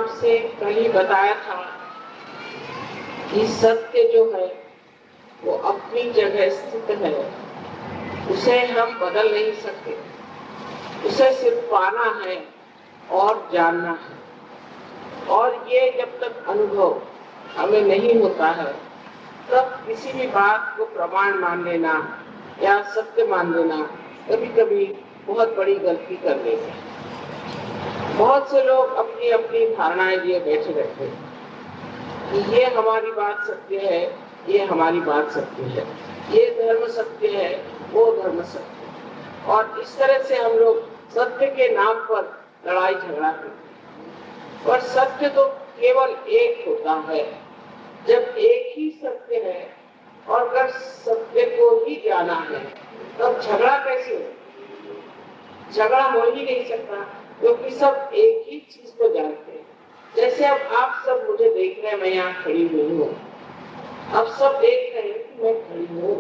आपसे कल ही बताया था कि सत्य जो है वो अपनी जगह स्थित है, उसे हम बदल नहीं सकते, उसे सिर्फ पाना है और जानना है। और ये जब तक अनुभव हमें नहीं होता है तब किसी भी बात को प्रमाण मान लेना या सत्य मान लेना कभी कभी बहुत बड़ी गलती कर लेते हैं। बहुत से लोग अपनी अपनी धारणाएं लिए बैठे रहते हैं कि ये हमारी बात सत्य है, ये हमारी बात सत्य है, ये धर्म सत्य है, वो धर्म सत्य है। और इस तरह से हम लोग सत्य के नाम पर लड़ाई झगड़ा करते हैं। पर सत्य तो केवल एक होता है। जब एक ही सत्य है और अगर सत्य को ही जाना है तब झगड़ा कैसे हो? झगड़ा हो ही नहीं सकता, क्योंकि सब एक ही चीज को जानते हैं। जैसे अब आप सब मुझे देख रहे हैं, मैं यहाँ खड़ी हुई हूँ, अब सब देख रहे हैं कि मैं खड़ी हूँ।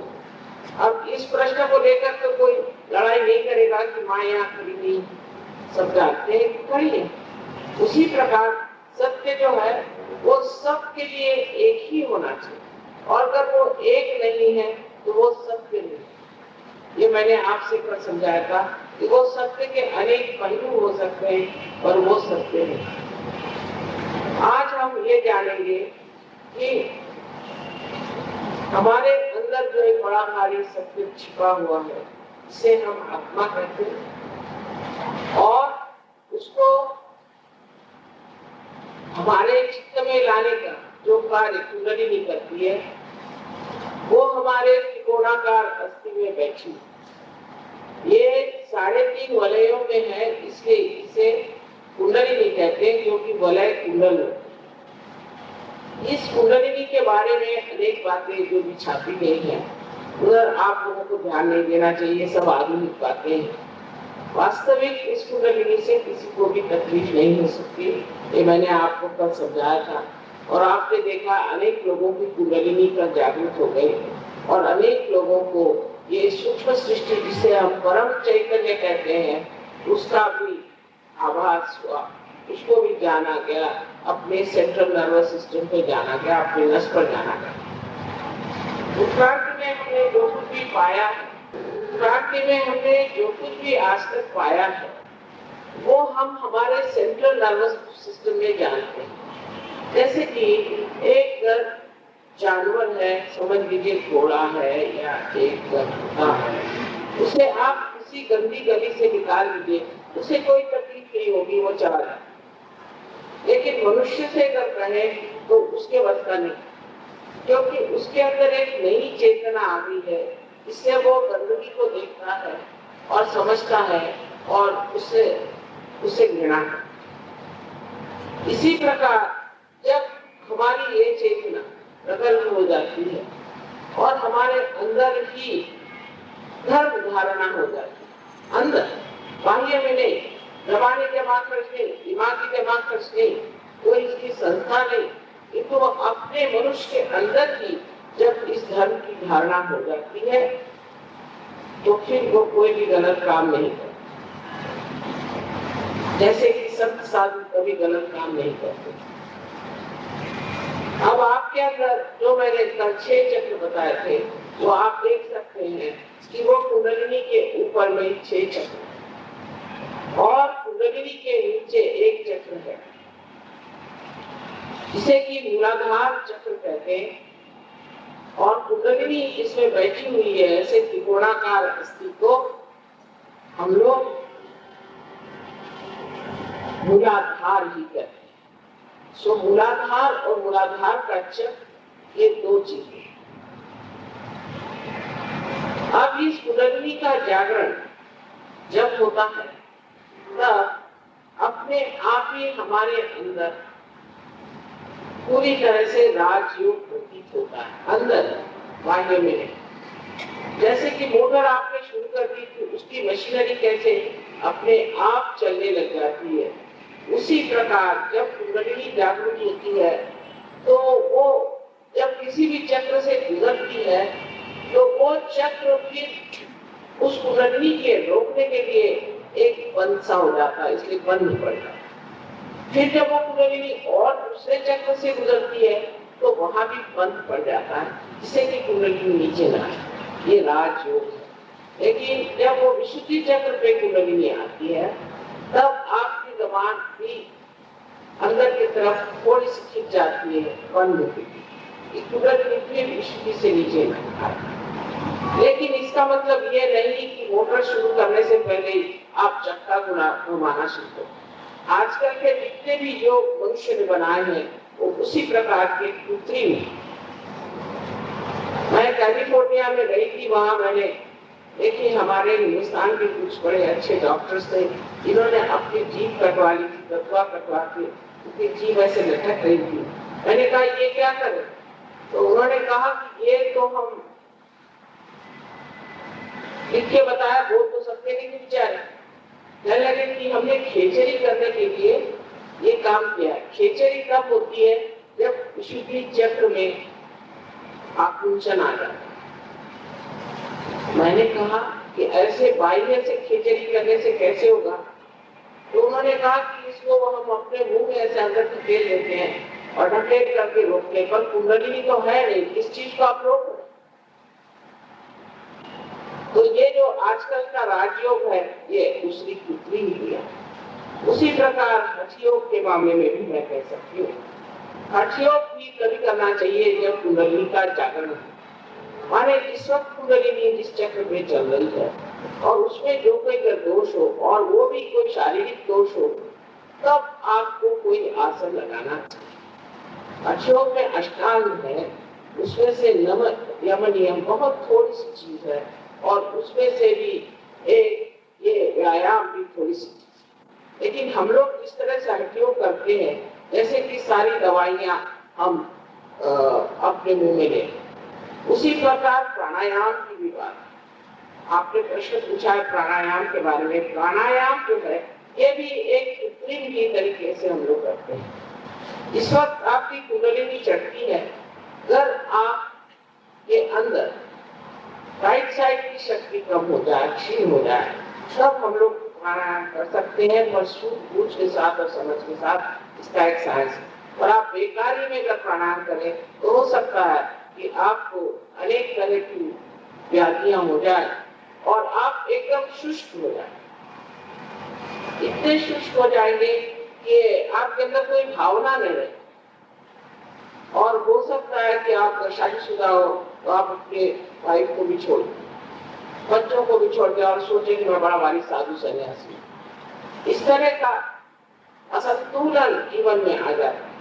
अब इस प्रश्न को लेकर तो कोई लड़ाई नहीं करेगा कि माँ यहाँ खड़ी नहीं, सब जानते हैं कि खड़ी है। उसी प्रकार सत्य जो है वो सबके लिए एक ही होना चाहिए, और अगर वो एक नहीं है तो वो सत्य नहीं। ये मैंने आपसे कल समझाया था कि वो सत्य के अनेक पहलू हो सकते हैं और वो सत्य है। आज हम ये जानेंगे कि हमारे अंदर जो एक बड़ा भारी सत्य छिपा हुआ है, इसे हम आत्मा कहते हैं, और उसको हमारे चित्त में लाने का जो कार्य कुंडलिनी करती है वो हमारे त्रिकोणाकार अस्थि में बैठी। ये 3.5 वलयों में है, इसलिए इसे कुंडलिनी कहते हैं, क्योंकि वलय कुंडल होते हैं। इस कुंडलिनी के बारे में अनेक बातें जो भी छापी गई हैं उधर आप लोगों को ध्यान नहीं देना चाहिए, सब आधुनिक बातें हैं। वास्तविक इस कुंडलिनी से किसी को भी तकलीफ नहीं हो सकती, ये मैंने आपको कल समझाया था। और आपने देखा अनेक लोगों की कुंडलिनी का जागृत हो गई और अनेक लोगों को ये सूक्ष्म सृष्टि जिसे हम परम चैतन्य कहते हैं उसका भी आभास हुआ, उसको भी जाना गया, अपने सेंट्रल नर्वस सिस्टम पे जाना गया, अपने नस पर जाना गया। उत्क्रांति में हमने जो कुछ भी पाया, उत्क्रांति में हमने जो कुछ भी आज तक पाया है वो हम हमारे सेंट्रल नर्वस सिस्टम में जानते हैं। जैसे कि एक जानवर है, समझ लीजिए घोड़ा है या एक कुत्ता है, उसे आप किसी गंदी गली से निकाल लीजिए, उसे कोई तकलीफ नहीं होगी, वो चला जाए। लेकिन मनुष्य से अगर कहे तो उसके बस का नहीं, क्योंकि उसके अंदर एक नई चेतना आ गई है, इससे वो गंदगी को देखता है और समझता है और उसे घृणा करता। इसी प्रकार जब हमारी ये चेतना प्रकट हो जाती है और हमारे अंदर ही धर्म धारणा हो जाती है, अंदर, बाह्य में नहीं, जबानी जमा खर्च नहीं, दिमागी जमा खर्च नहीं, कोई इसकी संस्था नहीं, किंतु तो अपने मनुष्य के अंदर ही जब इस धर्म की धारणा हो जाती है तो फिर वो कोई भी गलत काम नहीं करता। जैसे कि संत साधु कभी गलत काम नहीं करते। अब आपके अंदर जो मैंने कल 6 चक्र बताए थे वो आप देख सकते हैं कि वो कुंडलिनी के ऊपर में 6 चक्र और कुंडलिनी के नीचे एक चक्र है जिसे कि मूलाधार चक्र कहते हैं। और कुंडलिनी इसमें बैठी हुई है, ऐसे त्रिकोणाकार अस्थि को हम लोग मूलाधार ही कहते हैं। सो मूलाधार और मूलाधार का चक्र ये 2 चीजें। अब इस कुंडलिनी का जागरण जब होता है तब अपने आप ही हमारे अंदर पूरी तरह से राजयोग प्रतीत होता है, अंदर, बाह्य में नहीं। जैसे कि मोटर आपने शुरू कर दी थी, उसकी मशीनरी कैसे अपने आप चलने लग जाती है, उसी प्रकार जब कुंडलिनी जागृत होती है तो वो जब किसी भी चक्र से गुजरती है तो वो चक्र फिर उस कुंडलिनी के रोकने के लिए एक बंद सा हो जाता है, इसलिए बंद पड़ जाता है। फिर जब वो कुंडलिनी और दूसरे चक्र से गुजरती है तो वहां भी बंद पड़ जाता है, जिससे कि कुंडलिनी नीचे ना आए। ये राजयोग है। लेकिन जब वो विशुद्धि चक्र पे कुंडलिनी आती है तब आपकी जबान भी अंदर की तरफ थोड़ी सी खिंच जाती है, बंद होती है। कुंडलिनी फिर विशुद्धि से नीचे ना आती। लेकिन इसका मतलब ये नहीं कि मोटर शुरू करने से पहले आप चक्का घुमाना शुरू करो। आजकल के जितने भी जो मनुष्य ने बनाए हैं वो उसी प्रकार के कृत्रिम। मैं कैलिफोर्निया में गई थी, वहां मैंने देखी हमारे हिंदुस्तान के कुछ बड़े अच्छे डॉक्टर्स थे, जिन्होंने अपनी जीभ कटवा ली थी, कटवा के उनकी जीभ ऐसे लटक रही थी। मैंने कहा ये क्या करें? तो उन्होंने कहा कि ये तो हम लिख के बताया, बोल तो सकते नहीं बेचारे। कहने लगे कि हमने खेचरी करने के लिए ये काम किया है। खेचरी कब होती है? जब विशुद्धि चक्र में आकुंचन आ जाता है। मैंने कहा कि ऐसे बाह्य से खेचरी करने से कैसे होगा? तो उन्होंने कहा कि इसको हम अपने मुंह में ऐसे अंदर धकेल लेते हैं और धकेल करके रोकते हैं, पर कुंडलिनी तो है नहीं, इस चीज को आप रोक। तो ये जो आजकल का राजयोग है ये दूसरी कृत्रिम क्रिया। उसी प्रकार हठयोग के मामले में भी मैं कह सकती हूँ, हठयोग भी कभी करना चाहिए जब कुंडलिनी का जागरण है। माने जिस वक्त कुंडलिनी जिस चक्र पे चल रही है और उसमें जो कोई दोष हो और वो भी कोई शारीरिक दोष हो, तब आपको कोई आसन लगाना चाहिए। हठयोग में अष्टांग है, उसमें से यम नियम बहुत थोड़ी सी चीज है और उसमें से भी एक ये व्यायाम भी थोड़ी सी। लेकिन हम लोग इस तरह से हठयोग करते हैं जैसे कि सारी दवाइयां हम अपने मुंह में लें। उसी प्रकार प्राणायाम की भी बात, आपने प्रश्न पूछा है प्राणायाम के बारे में। प्राणायाम जो है ये भी एक कृत्रिम के तरीके से हम लोग करते हैं। इस वक्त आपकी कुंडलिनी चढ़ती है, अगर आप के अंदर राइट साइड की शक्ति कम हो जाए, क्षीण हो जाए, तब हम लोग प्राणायाम कर सकते हैं, पर सूझबूझ के साथ और समझ के साथ। इसका एक साइंस है। और आप बेकारी में अगर प्राणायाम करें तो हो सकता है कि आपको अनेक तरह की व्याधियां हो जाए और आप एकदम शुष्क हो जाए। इतने शुष्क हो जाएंगे कि आपके अंदर कोई भावना नहीं रहे। और हो सकता है कि आप शादीशुदा हो तो आप अपने वाइफ को भी छोड़ दें, बच्चों को भी छोड़ दें और सोचे कि मैं बड़ा भारी साधु सन्यासी हूं। इस तरह का असंतुलन जीवन में आ जाता है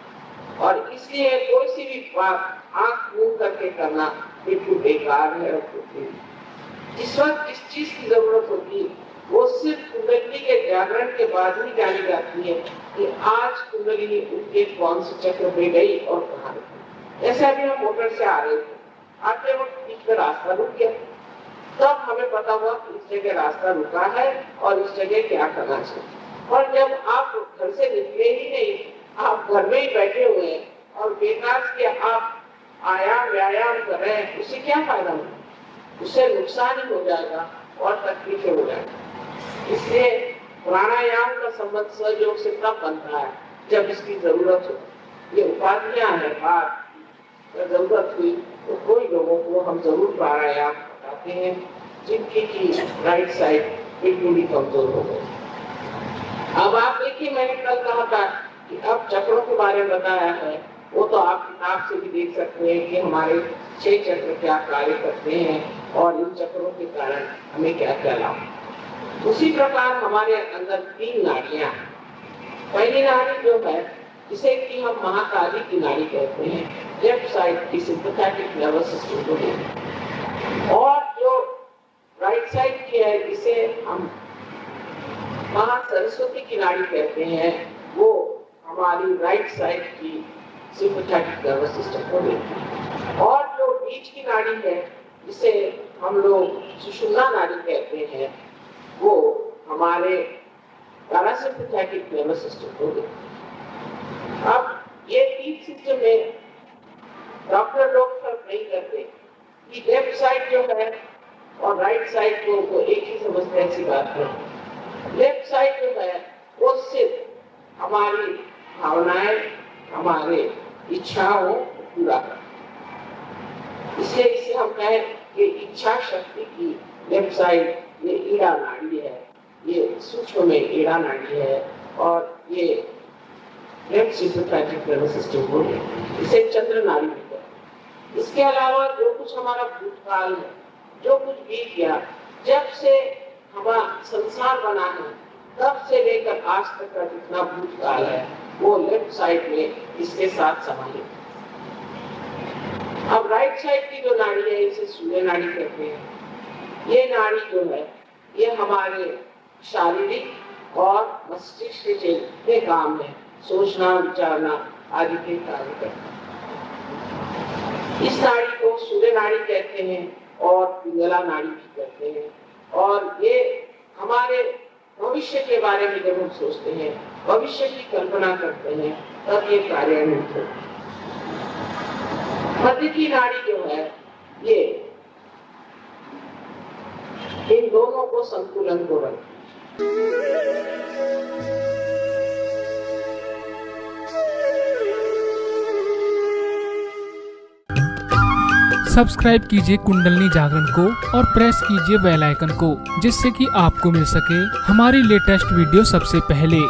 और इसलिए कोई सी भी बात आंख मूंद करके करना बिल्कुल बेकार है। जिस वक्त जिस चीज की जरूरत होती है वो सिर्फ कुंडलिनी के जागरण के बाद ही जानी जाती है कि आज कुंडलिनी उनके कौन से चक्र पे गई और कहाँ गई। जैसे अभी हम मोटर से आ रहे थे, आते वक्त बीच में रास्ता रुक गया, तब हमें पता हुआ कि इस जगह रास्ता रुका है और इस जगह क्या करना चाहिए। और जब आप घर से निकले ही नहीं, आप घर में ही बैठे हुए हैं और बेकार से आप आयाम व्यायाम कर रहे हैं, उससे क्या फायदा होगा? उससे नुकसान ही हो जाएगा और तकलीफें हो जाएगी। इसलिए प्राणायाम का संबंध सहयोग से तब बनता है जब इसकी जरूरत हो। ये उपाधियां हैं, बात जरूरत हुई तो कोई लोगों को हम जरूर प्राणायाम बताते हैं जिनकी की राइट साइड बिल्कुल ही कमजोर हो गई। अब आप देखिए, मैंने कल कहा था कि अब चक्रों के बारे में बताया है, वो तो आप किताब से भी देख सकते हैं कि हमारे 6 चक्र क्या कार्य करते हैं और इन चक्रों के कारण हमें क्या क्या लाभ। उसी प्रकार हमारे अंदर 3 नाड़ियां। पहली नाड़ी जो है जिसे कि हम महाकाली की नाड़ी कहते हैं, लेफ्ट साइड की सिंपैथेटिक नर्वस सिस्टम को लेते हैं, और जो राइट साइड की है जिसे हम महासरस्वती की नाड़ी कहते हैं, वो हमारी राइट साइड की सिंपैथेटिक नर्वस सिस्टम को लेते हैं। और जो बीच की नाड़ी है जिसे हम लोग सुषुम्ना नाड़ी कहते हैं, वो हमारे पैरासिम्पैथेटिक नर्वस सिस्टम को लेते हैं। अब ये 3 सिस्टम में डॉक्टर लोग फर्क नहीं करते कि लेफ्ट साइड जो है और राइट साइड को एक ही समझते हैं। ऐसी बात है। लेफ्ट साइड जो है वो सिर्फ हमारी भावनाएं, हमारे इच्छाओं को पूरा करती। इसलिए इसे हम कहें कि इच्छा शक्ति की लेफ्ट साइड ये ईड़ा नाड़ी है, ये सूक्ष्म में ईड़ा नाड़ी है और ये लेफ्ट सिम्पैथेटिक नर्वस सिस्टम को इसे चंद्र नाड़ी भी कहते हैं। इसके अलावा जो कुछ हमारा भूतकाल है, जो कुछ बीत गया, जब से हमारा संसार बना है तब से लेकर आज तक का जितना भूतकाल है वो लेफ्ट साइड में इसके साथ समाहित है। अब राइट साइड की जो नाड़ी है इसे सूर्य नाड़ी कहते हैं। ये नाड़ी जो है ये हमारे शारीरिक और मस्तिष्क के जितने काम है, सोचना, विचारना आदि के कार्य करता है। इस नाड़ी को सूर्य नाड़ी कहते हैं और पिंगला नाड़ी भी कहते हैं। और ये हमारे भविष्य के बारे में जब हम सोचते हैं, भविष्य की कल्पना करते हैं, तब ये कार्यान्वित होती है। मध्य की नाड़ी जो है ये इन दोनों को संतुलन को रखती है। सब्सक्राइब कीजिए कुंडलनी जागरण को और प्रेस कीजिए बेल आइकन को, जिससे कि आपको मिल सके हमारी लेटेस्ट वीडियो सबसे पहले।